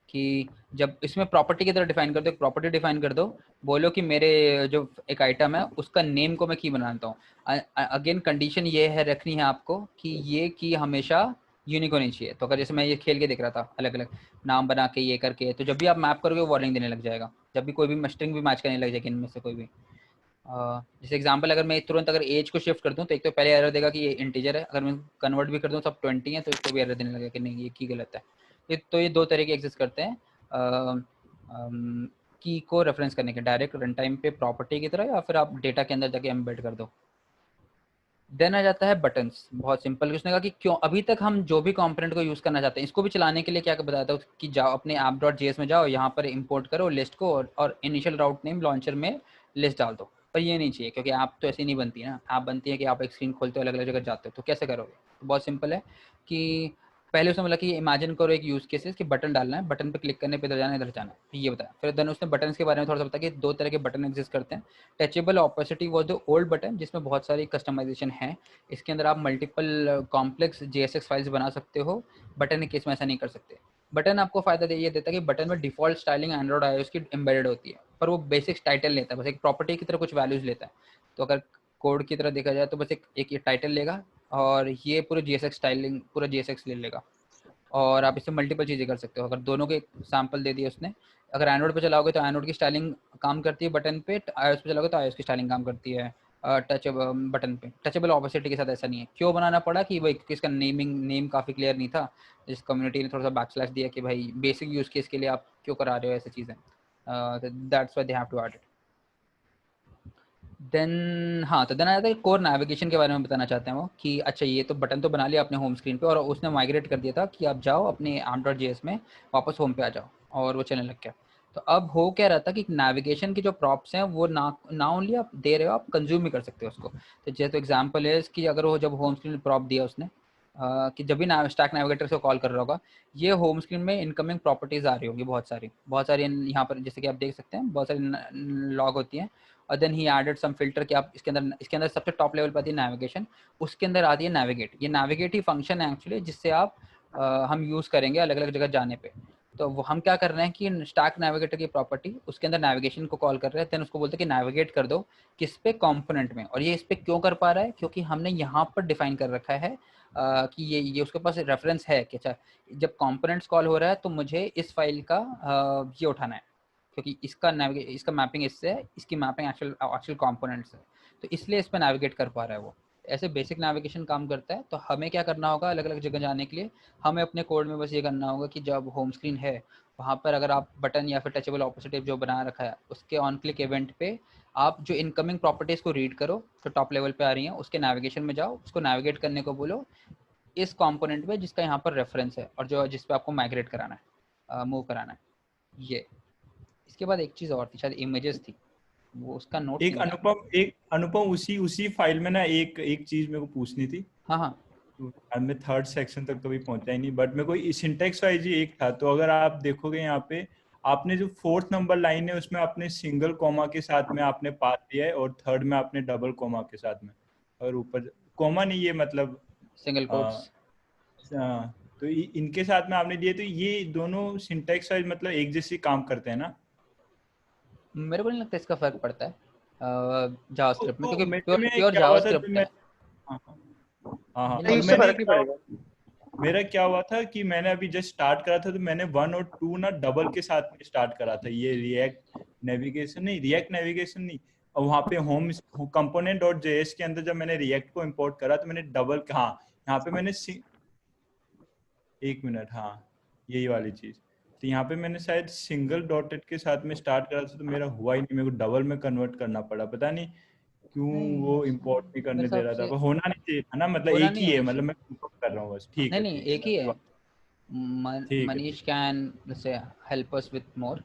कि जब इसमें प्रॉपर्टी की तरह डिफाइन कर दो, एक प्रॉपर्टी डिफाइन कर दो, बोलो कि मेरे जो एक आइटम है उसका नेम को मैं की बनाता हूँ। अगेन कंडीशन ये है रखनी है आपको कि ये की हमेशा यूनिक होनी चाहिए। तो अगर जैसे मैं ये खेल के देख रहा था अलग अलग नाम बना के ये करके, तो जब भी आप मैप करोगे वो वार्निंग देने लग जाएगा, जब भी कोई भी मस्टरिंग भी मैच करने लग जाएगी इनमें से कोई भी। जैसे एग्जांपल अगर मैं तुरंत अगर एज को शिफ्ट कर दूं तो एक तो पहले एरर देगा कि ये इंटीजर है, अगर मैं कन्वर्ट भी कर दूं सब 20 है तो इसको भी एरर देने लगेगा कि नहीं ये की गलत है। तो ये दो तरीके एग्जिस्ट करते हैं की को रेफरेंस करने के, डायरेक्ट रन टाइम पे प्रॉपर्टी की तरह, या फिर आप डेटा के अंदर जाके एम्बेड कर दो। देन आ जाता है बटन्स, बहुत सिंपल। उसने कहा कि क्यों अभी तक हम जो भी कंपोनेंट को यूज करना चाहते हैं इसको भी चलाने के लिए क्या बताता हूँ कि जाओ अपने app.js में जाओ, यहाँ पर इंपोर्ट करो लिस्ट को और इनिशियल राउट नेम लॉन्चर में लिस्ट डाल दो। पर ये नहीं चाहिए क्योंकि ऐप तो ऐसी नहीं बनती ना, ऐप बनती है कि आप एक स्क्रीन खोलते हो अलग अलग जगह जाते हो, तो कैसे करोगे। तो बहुत सिंपल है कि पहले उसने बोला कि इमेजिन करो एक यूज केसेस कि बटन डालना है, बटन पे क्लिक करने पे इधर जाना इधर जाना, ये बताया। फिर देन उसने बटन्स के बारे में थोड़ा सा बताया कि दो तरह के बटन एग्जिस्ट करते हैं। टचेबल ऑपोसिटी वो जो ओल्ड बटन जिसमें बहुत सारी कस्टमाइजेशन है, इसके अंदर आप मल्टीपल कॉम्प्लेक्स JSX फाइल्स बना सकते हो। बटन के केस में ऐसा नहीं कर सकते। बटन आपको फायदा ये देता है कि बटन में डिफॉल्ट स्टाइलिंग एंड्रॉइड iOS की एम्बेडेड होती है, पर वो बेसिक टाइटल लेता है, बस एक प्रॉपर्टी की तरह कुछ वैल्यूज लेता है। तो अगर कोड की तरह देखा जाए तो बस एक ये टाइटल लेगा और ये पूरे JSX स्टाइलिंग पूरा JSX ले लेगा, और आप इससे मल्टीपल चीज़ें कर सकते हो। अगर दोनों के सैंपल दे दिए उसने, अगर एंड्रॉइड पे चलाओगे तो एंड्रॉइड की स्टाइलिंग काम करती है बटन पे, iOS पे चलाओगे तो iOS की स्टाइलिंग काम करती है टच बटन पे। टचेबल ऑपोसिटी के साथ ऐसा नहीं है। क्यों बनाना पड़ा कि भाई इसका नेम काफ़ी क्लियर नहीं था, जिस कम्युनिटी ने थोड़ा सा बैकस्लैश दिया कि भाई बेसिक यूज़ केस के लिए आप क्यों करा रहे हो ऐसी चीज़ें, that's why they have to add it. Then हाँ, तो देन आया था कोर नेविगेशन के बारे में बताना चाहते हैं वो कि अच्छा ये तो बटन तो बना लिया आपने होम स्क्रीन पे, और उसने माइग्रेट कर दिया था कि आप जाओ अपने app.js में वापस होम पे आ जाओ, और वो चलने लग गया। तो अब हो क्या रहा था कि नेविगेशन की जो प्रॉप्स हैं वो ना ओनली आप दे रहे हो, आप कंज्यूम भी कर सकते हो उसको। तो जैसे एग्जाम्पल है कि अगर वो जब होम स्क्रीन प्रॉप दिया उसने कि जब भी स्टैक नेविगेटर से कॉल कर रहा होगा, ये होम स्क्रीन में इनकमिंग प्रॉपर्टीज आ रही होगी बहुत सारी यहाँ पर, जैसे कि आप देख सकते हैं बहुत सारी लॉग होती हैं। और then he added some filter कि आप इसके अंदर सबसे टॉप लेवल पर आती है नेविगेशन, उसके अंदर आती है नेविगेट। ये नेविगेट ही फंक्शन है एक्चुअली जिससे आप हम यूज़ करेंगे अलग अलग जगह जाने पे। तो वो हम क्या कर रहे हैं कि स्टैक नेविगेटर की प्रॉपर्टी उसके अंदर नेविगेशन को कॉल कर रहे हैं, देन उसको बोलते हैं कि नेविगेट कर दो किस पे, कंपोनेंट में। और ये इस पे क्यों कर पा रहा है, क्योंकि हमने यहाँ पर डिफाइन कर रखा है कि ये उसके पास रेफरेंस है कि अच्छा जब कंपोनेंट्स कॉल हो रहा है तो मुझे इस फाइल का ये उठाना है, क्योंकि इसका मैपिंग इससे है, इसकी मैपिंग एक्चुअल कंपोनेंट्स है, तो इसलिए इस पर नेविगेट कर पा रहा है वो। ऐसे बेसिक नेविगेशन काम करता है। तो हमें क्या करना होगा अलग अलग जगह जाने के लिए, हमें अपने कोड में बस ये करना होगा कि जब होम स्क्रीन है वहाँ पर अगर आप बटन या फिर टचेबल ऑपोजिटिव जो बना रखा है उसके ऑन क्लिक इवेंट पे आप जो इनकमिंग प्रॉपर्टीज़ को रीड करो तो टॉप लेवल पे आ रही हैं, उसके नेविगेशन में जाओ, उसको नेविगेट करने को बोलो इस कंपोनेंट में जिसका यहाँ पर रेफरेंस है और जो जिस पे आपको माइग्रेट कराना है, मूव कराना है। ये इसके बाद एक चीज़ और थी, शायद इमेजेस थी, वो उसका नोट्स नहीं बनाया। एक अनुपम उसी फाइल में ना एक चीज मेरे को पूछनी थी। हाँ हाँ तो मैं थर्ड सेक्शन तक कभी पहुंचा ही नहीं, बट मेरे को सिंटेक्स वाइज ही एक था। तो अगर आप देखोगे यहाँ पे आपने जो 4th नंबर लाइन है उसमें आपने सिंगल कॉमा के साथ में आपने पास दिया है, और थर्ड में आपने डबल कॉमा के साथ में, और ऊपर कॉमा नहीं, ये मतलब सिंगल कोट्स। तो इनके साथ में आपने दिए। तो ये दोनों सिंटेक्स वाइज मतलब एक जैसे काम करते हैं ना? मेरे को नहीं लगता इसका फर्क पड़ता है जावास्क्रिप्ट में, क्योंकि मेरे प्योर में प्योर क्या हुआ था जब जावास्क्रिप्ट मैं, है। हाँ हाँ हाँ, नहीं, और इससे मैंने फर्क नहीं पड़ेगा। मेरा क्या हुआ था कि मैंने अभी जस्ट स्टार्ट करा था, तो मैंने 1 और 2 ना डबल के साथ में स्टार्ट करा था। ये रिएक्ट नेविगेशन नहीं, और वहाँ पे होम कंपोनेंट डॉट जेएस के अंदर जब मैंने रिएक्ट को इंपोर्ट करा तो मैंने डबल, हाँ यहाँ पे मैंने 1 मिनट, हाँ यही वाली चीज। तो यहाँ पे मैंने शायद सिंगल डॉटेड के साथ में स्टार्ट करा था, तो मेरा हुआ ही नहीं, मेरे को डबल में कन्वर्ट करना पड़ा। पता नहीं क्यों नहीं वो इंपोर्ट नहीं मेरे करने दे हिसाब रहा था, से पर होना नहीं चाहिए था ना, मतलब होना एक नहीं ही है, होना मतलब चाहिए। मैं कंफर्म कर रहा हूँ बस। ठीक नहीं है नहीं ठीक है, एक ही है। ठीक है मनीष ठीक कैन जैसे हेल्प अस विथ मोर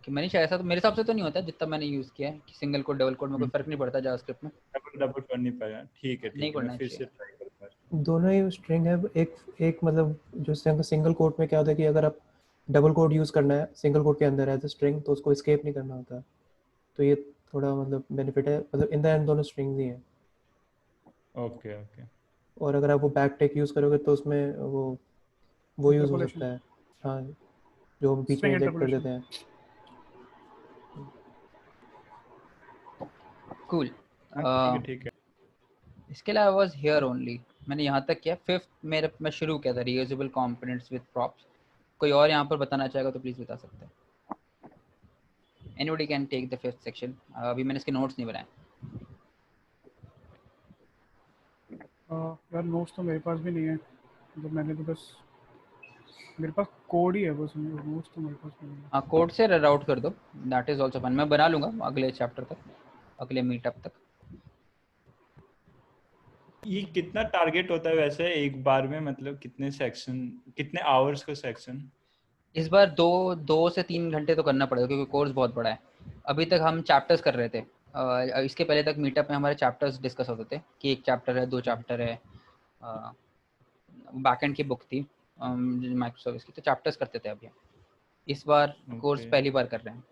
कि मनीष ऐसा तो मेरे हिसाब से तो नहीं होता जितना मैंने यूज़ किया है कि सिंगल कोड डबल कोड में कोई है। फर्क नहीं पड़ता जावास्क्रिप्ट में। डबल डबल कर नहीं पाया। ठीक नहीं है, मैं पढ़ना फिर से चाहिए। ट्राई करूंगा। दोनों ही स्ट्रिंग है। एक एक मतलब जो सिंगल कोट में क्या होता है कि अगर आप डबल कोड यूज़ करना है सिंगल कोड के अंदर एज अ स्ट्रिंग तो उसको एस्केप नहीं करना होता। तो ये थोड़ा मतलब बेनिफिट है, मतलब इन द एंड दोनों स्ट्रिंग्स ही हैं। Okay okay. और अगर आप वो बैक टेक यूज़ करोगे तो उसमें वो यूज़ हो इंटरपोलेशन, सकता है। हाँ, जो हम बीच में स्ट्रिंग इंजेक्ट कर इंटरपोलेशन। देते हैं। कूल। हाँ ठीक है ठीक है। इसके अलावा वाज हियर ओनली, मैंने यहाँ तक किया। फिफ्थ मेरे मैं शुरू किया था रीयूजेबल कंपोनेंट्स विद प्रॉप्स। कोई और यहाँ पर बताना चाहेगा तो प्लीज बता सकते हैं। Anybody can take the fifth section. अभी मैंने इसके नोट्स नहीं बनाए। यार नोट्स तो मेरे पास भी नहीं है, मतलब मैंने तो बस, मेरे पास कोड ही है बस, नोट्स तो मेरे पास भी नहीं है। हाँ कोड से राउट कर दो, दैट इज ऑल्सो फन। मैं बना लूंगा अगले चैप्टर तक, अगले मीटअप तक। ये कितना टारगेट होता है वैसे एक बार में, मतलब कितने सेक्शन, कितने आवर्स का सेक्शन? इस बार 2 से 3 घंटे तो करना पड़ेगा क्योंकि कोर्स बहुत बड़ा है। अभी तक हम चैप्टर्स कर रहे थे। इसके पहले तक मीटअप में हमारे चैप्टर्स डिस्कस होते थे कि एक चैप्टर है, 2 चैप्टर है। बैकएंड की बुक थी माइक्रो सर्विस की, तो चैप्टर्स करते थे अभी। इस बार कोर्स ओके। पहली बार कर रहे हैं।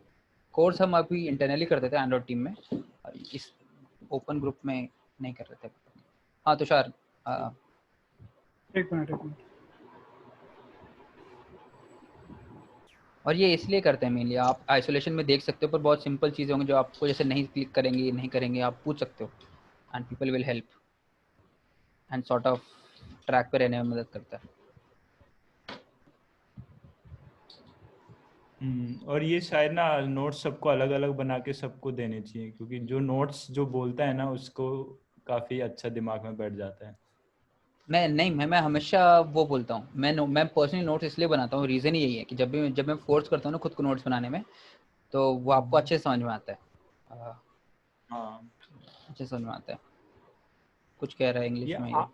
कोर्स हम अभी इंटरनली करते थे एंड्रॉइड टीम में, इस ओपन ग्रुप में नहीं कर रहे थे। हाँ तुषार, एक मिनट। और ये इसलिए करते हैं मेनली, आप आइसोलेशन में देख सकते हो, पर बहुत सिंपल चीज़ें होंगी जो आपको जैसे नहीं क्लिक करेंगे नहीं करेंगे, आप पूछ सकते हो and people will help and sort of track पे रहने में मदद करता है। और ये शायद ना नोट्स सबको अलग अलग बना के सबको देने चाहिए, क्योंकि जो नोट्स जो बोलता है ना उसको काफी अच्छा दिमाग में बैठ जाता है। मैं हमेशा वो बोलता हूँ, मैं पर्सनली नोट्स इसलिए बनाता हूँ, रीज़न यही है कि जब मैं फोर्स करता हूँ ना खुद को नोट्स बनाने में, तो वो आपको अच्छे से समझ में आता है। हाँ, अच्छे समझ में आता है। कुछ कह रहा है इंग्लिश में ये।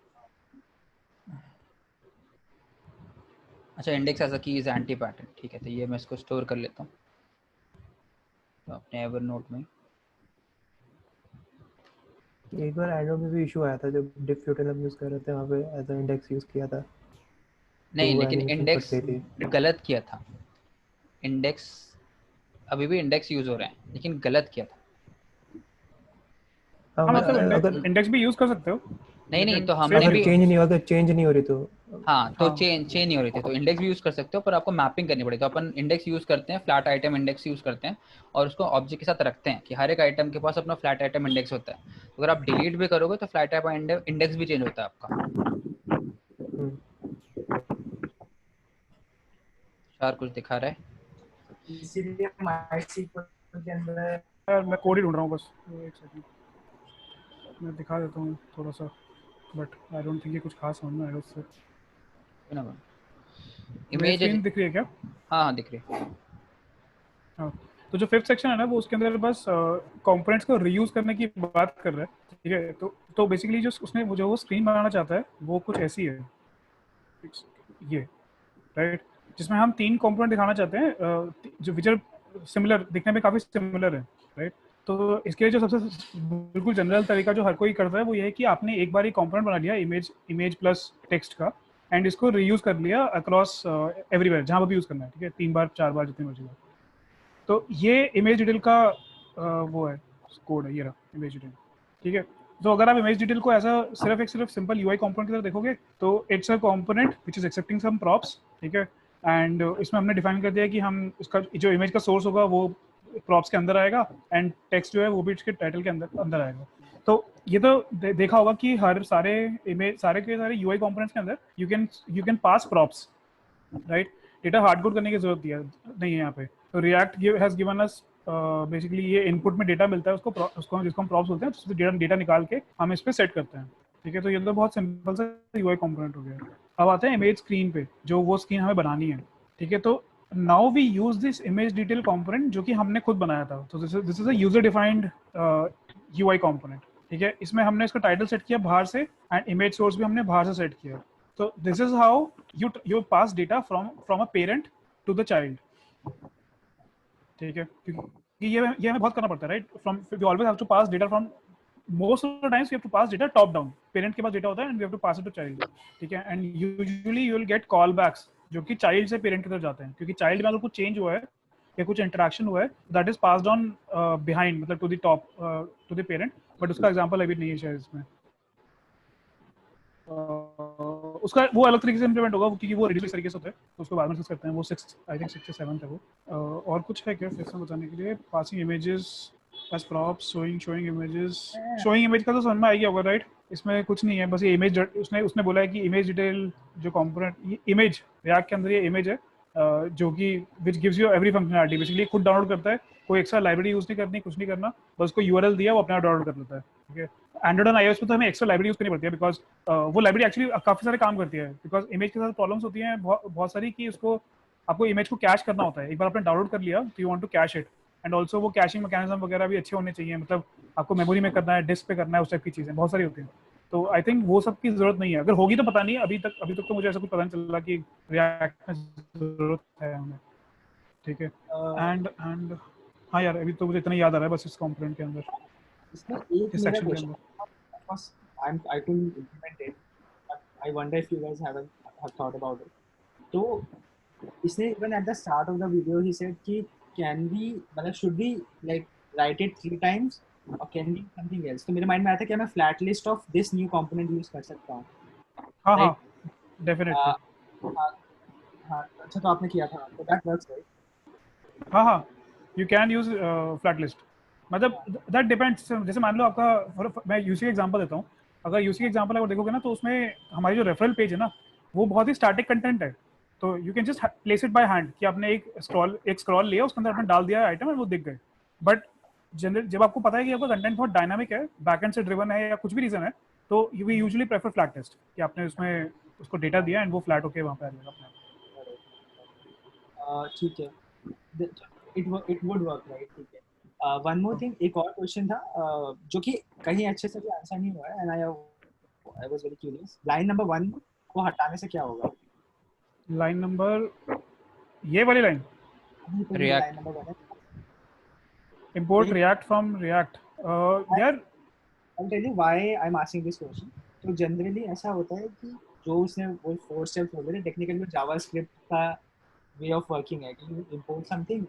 अच्छा, इंडेक्स एज अ की इज एंटी पैटर्न, ठीक है, तो ये मैं इसको स्टोर कर लेता हूँ तो अपने एवर नोट में। एक बार एंड्रॉइड में भी इशू आया था जब डिफ फ्यूटल हम यूज कर रहे थे, वहाँ पे एज अ इंडेक्स यूज किया था। नहीं, तो लेकिन एनिमेशन इंडेक्स फट गई थी। गलत किया था। इंडेक्स अभी भी इंडेक्स यूज हो रहे हैं, लेकिन गलत किया था। हाँ हाँ मतलब अगर इंडेक्स भी यूज कर सकते हो, नहीं लेकिन तो हमने अगर भी, चेंज नहीं हो रही तो हाँ तो हाँ चेन नहीं हो रही थी तो इंडेक्स भी यूज कर सकते हो, पर आपको मैपिंग करनी पड़ेगी। तो अपन इंडेक्स यूज करते हैं, फ्लैट आइटम इंडेक्स यूज करते हैं, और उसको ऑब्जेक्ट के साथ रखते हैं कि हर एक आइटम के पास अपना फ्लैट आइटम इंडेक्स होता है। तो अगर आप डिलीट भी करोगे तो फ्लैट आइटम इंडेक्स भी चेंज होता है आपका। हम्म, चार कुछ दिखा रहा है। इसीलिए MySQL के अंदर यार मैं कोड ही ढूंढ रहा हूँ बस, एक सेकंड मैं दिखा देता हूँ थोड़ा सा, बट आई डोंट थिंक ये कुछ खास समझ में आएगा उससे। मेरी इमेज, स्क्रीन दिख रही है क्या? हाँ दिख रही है। हाँ, तो जो फिफ्थ सेक्शन है ना वो उसके अंदर बस कंपोनेंट्स को रीयूज करने की बात कर रहा है, ठीक है। तो बेसिकली जो उसने जो वो स्क्रीन बनाना चाहता है वो कुछ ऐसी है, ये राइट, जिसमें हम 3 कंपोनेंट दिखाना चाहते हैं जो विच आर सिमिलर, दिखने में काफ़ी सिमिलर है, राइट। तो इसके लिए जो सबसे बिल्कुल जनरल तरीका जो हर कोई करता है वो ये है कि आपने एक बार एक कंपोनेंट बना लिया इमेज प्लस टेक्स्ट का, एंड इसको रीयूज कर लिया अक्रॉस एवरीवेयर जहाँ पर भी यूज़ करना है, ठीक है, 3 बार 4 बार जितनी मर्जी बार। तो ये इमेज डिटेल का वो है, कोड है, ये रहा इमेज डिटेल, ठीक है। तो अगर आप इमेज डिटेल को ऐसा सिर्फ सिंपल यूआई कंपोनेंट की तरह देखोगे तो it's a component which is accepting some props, ठीक है। एंड इसमें हमने डिफाइन कर दिया कि हम उसका जो इमेज का सोर्स होगा वो प्रॉप्स के अंदर आएगा, एंड टेक्स्ट जो है वो भी इसके टाइटल के अंदर आएगा। तो ये तो देखा होगा कि हर सारे यूआई कंपोनेंट्स के अंदर you can pass props, right. Data hard code करने की जरूरत नहीं है यहाँ पे। तो react has given us basically ये इनपुट में डेटा मिलता है उसको जिसको हम प्रॉप्स बोलते हैं, तो डेटा निकाल के हम इस पे सेट करते हैं, ठीक है। तो ये तो बहुत सिंपल सा यूआई कंपोनेंट हो गया। अब आते हैं इमेज स्क्रीन पे, जो वो स्क्रीन हमें बनानी है, ठीक है। तो now we use this image detail component जो कि हमने खुद बनाया था। तो this is a user defined UI component, ठीक है। इसमें हमने इसका टाइटल सेट किया बाहर से, एंड इमेज सोर्स भी हमने बाहर से सेट किया। So this is how you pass data from a parent to the child, ठीक है। क्योंकि ये हमें बहुत करना पड़ता है, right. From we always have to pass data from, most of the times we have to pass data top down. Parent के पास डेटा होता है and we have to pass it to child, ठीक है। And usually you will get callbacks जो कि child से पेरेंट की तरफ जाते हैं, क्योंकि चाइल्ड में अगर कुछ चेंज हुआ है या कुछ इंटरेक्शन हुआ है that is passed on behind, मतलब to the top to the parent. But उसका एग्जांपल अभी नहीं है शायद इसमें। उसका वो अलग तरीके से इम्प्लीमेंट होगा क्योंकि वो रिड्यूस तरीके से होता है, तो उसको बाद में डिस्कस करते हैं। वो 6 आई थिंक 6 से 7 है वो। और कुछ है क्या फिर से बताने के लिए? Passing images as props, showing image का तो समझ में आ गया होगा, राइट। इसमें कुछ नहीं है, बस ये इमेज उसने बोला है कि इमेज डिटेल जो कंपोनेंट इमेज रिएक्ट के अंदर ये इमेज है जो कि which gives you every functionality, basically खुद डाउनलोड करता है, कोई एक्स्ट्रा लाइब्रेरी यूज नहीं करनी, कुछ नहीं करना, बस उसको यूआरएल दिया वो अपना डाउनलोड कर लेता है, ठीक है। एंड्रॉइड और आईओएस में तो हमें एक्स्ट्रा लाइब्रेरी यूज करनी पड़ती है, बिकॉज वो लाइब्रेरी एक्चुअली काफी सारे काम करती है। बिकॉज इमेज के साथ प्रॉब्लम्स होती हैं बहुत सारी कि उसको आपको इमेज को कैश करना होता है। एक बार आपने डाउनलोड कर लिया तो you want to cache it, and also वो कैशिंग मैकेनिज्म वगैरह भी अच्छे होने चाहिए, मतलब आपको मेमोरी में करना है, डिस्क पे करना है, उस टाइप की चीज़ें बहुत सारी होती हैं। तो आई थिंक वो सब की जरूरत नहीं है, अगर होगी तो पता नहीं। अभी तक तो मुझे ऐसा कुछ पता नहीं चल रहा कि रिएक्ट में जरूरत है हमें, ठीक है। एंड हाँ यार, अभी तो मुझे इतना याद आ रहा है बस इस कंपोनेंट के अंदर, इसमें एक इस मेरा सेक्शन के क्वेश्चन, अंदर। of course I to implement it, but I wonder if you guys have thought about it. तो इसने even at the start of the video he said कि can we, मतलब should we like write it 3 times or can we something else? तो मेरे mind में आया था कि मैं flat list of this new component use कर सकता हूँ। हाँ Right? डेफिनेटली। हाँ, अच्छा तो आपने किया था, तो that works, right? हाँ you can use flat list, मतलब दैट डिपेंड्स। जैसे मान लो आपका, मैं यूसी एग्जांपल देता हूँ। अगर यूसी एग्जांपल अगर देखोगे ना, तो उसमें हमारी जो रेफरल पेज है ना, वो बहुत ही स्टैटिक कंटेंट है। तो you can just place it by hand, कि आपने एक स्क्रॉल लिया, उसके अंदर आपने डाल दिया आइटम और वो दिख गए। बट जनरल जब आपको पता है कि आपका कंटेंट बहुत डायनामिक है, बैकएंड से ड्रिवन है या कुछ भी रीजन है, तो you usually prefer flat test, कि आपने उसमें उसको डेटा दिया एंड वो फ्लैट होके वहाँ पे आ जाएगा अपने आप। ठीक है, इट वुड वर्क राइट, ठीक है। वन मोर थिंग, एक और क्वेश्चन था जो कि कहीं अच्छे से भी आंसर नहीं हुआ है, and I was very curious. Line number 1 को हटाने से क्या होगा? लाइन नंबर, ये वाली लाइन, React. लाइन नंबर 1 है, import react from react, यार I'll tell you why I'm asking this question. तो जनरली ऐसा होता है कि जो उसने वो 4 स्टेप्स बोले थे, टेक्निकली वो जावास्क्रिप्ट का वे ऑफ वर्किंग है कि you import something,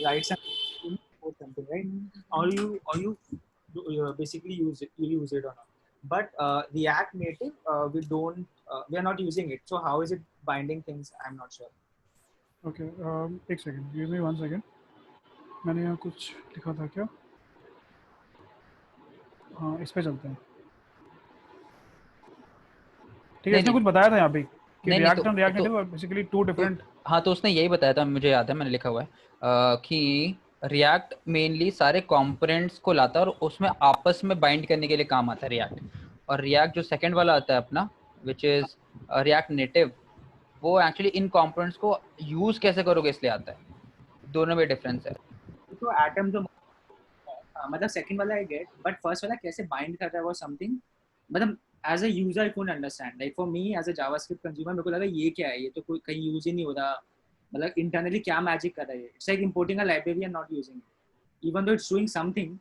write something, import something, right? Or you basically use it or not. But React Native, we are not using it. So how is it binding things? I'm not sure. Okay, एक second, give me 1 second. मैंने यहाँ कुछ लिखा था क्या? हाँ, इस पे चलते हैं। ठीक है, इसने कुछ बताया था यहाँ पे कि React and React Native are basically two different. हाँ, तो उसने यही बताया था, मुझे याद है, मैंने लिखा हुआ है कि रिएक्ट मेनली सारे कंपोनेंट्स को लाता है और उसमें आपस में बाइंड करने के लिए काम आता है रिएक्ट। और रिएक्ट जो सेकंड वाला आता है अपना, विच इज रिएक्ट नेटिव, वो एक्चुअली इन कंपोनेंट्स को यूज कैसे करोगे इसलिए आता है। दोनों में डिफरेंस है। तो एटम जो मतलब सेकंड वाला आई गेट, बट फर्स्ट वाला कैसे बाइंड कर रहा है वो समथिंग, मतलब as a user I couldn't understand. Like for me as a JavaScript consumer, मेरे को लगा ये क्या है, ये तो कोई कहीं यूज ही नहीं हो रहा, मतलब इंटरनली क्या मैजिक कर रहा है। It's like importing a library and not using it, even though it's doing something,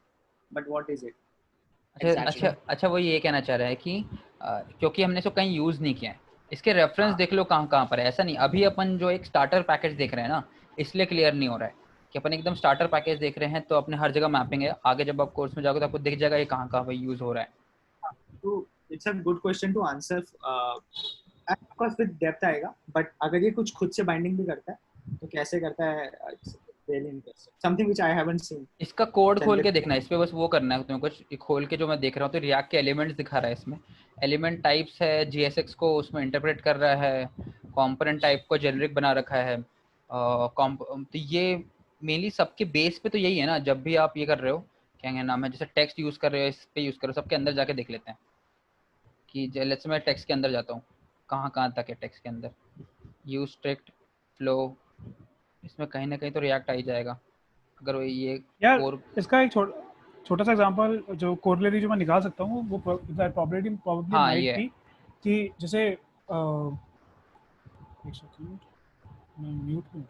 but what is it? अच्छा, वो ये कहना चाह रहा है कि क्योंकि हमने इसको कहीं यूज नहीं किया है, इसके रेफरेंस देख लो कहाँ पर है। ऐसा नहीं, अभी अपन जो एक स्टार्टर पैकेज देख रहे हैं ना, इसलिए क्लियर नहीं हो रहा है कि अपन एकदम स्टार्टर पैकेज देख रहे हैं, तो अपने हर जगह मैपिंग है। आगे जब आप कोर्स में जाओगे तो आपको दिख जाएगा ये कहाँ पे यूज हो रहा है। तो it's a good question to answer, of course with depth आएगा, बट अगर ये कुछ खुद से बाइंडिंग भी करता है तो कैसे करता है, really interesting, something which I haven't seen. इसका कोड खोल के देखना है, इस पे बस वो करना है तुम्हें कुछ खोल के। जो मैं देख रहा हूँ तो रिएक्ट के एलिमेंट्स दिखा रहा है इसमें, एलिमेंट टाइप्स है, जीएसएक्स को उसमें इंटरप्रेट कर रहा है, कंपोनेंट टाइप को जेनेरिक बना रखा है। तो ये मेनली सबके बेस पे तो यही है ना। जब भी आप ये कर रहे हो, क्या नाम है, जैसे टेक्स्ट यूज कर रहे हो, इस पे यूज करो, सबके अंदर जाके देख लेते हैं कि लेट्स मैं टेक्स्ट के अंदर जाता हूँ, कहाँ तक है टेक्स्ट के अंदर, यूज स्ट्रिक्ट फ्लो, इसमें कहीं ना कहीं तो रिएक्ट आ ही जाएगा। अगर वो ये यार कोर, इसका एक छोटा सा एग्जांपल जो कोरिलेरी जो मैं निकाल सकता हूँ, वो प्रोबेबिलिटी हाँ माइट ये बी कि जैसे एक सेकंड, मैं म्यूट हूँ।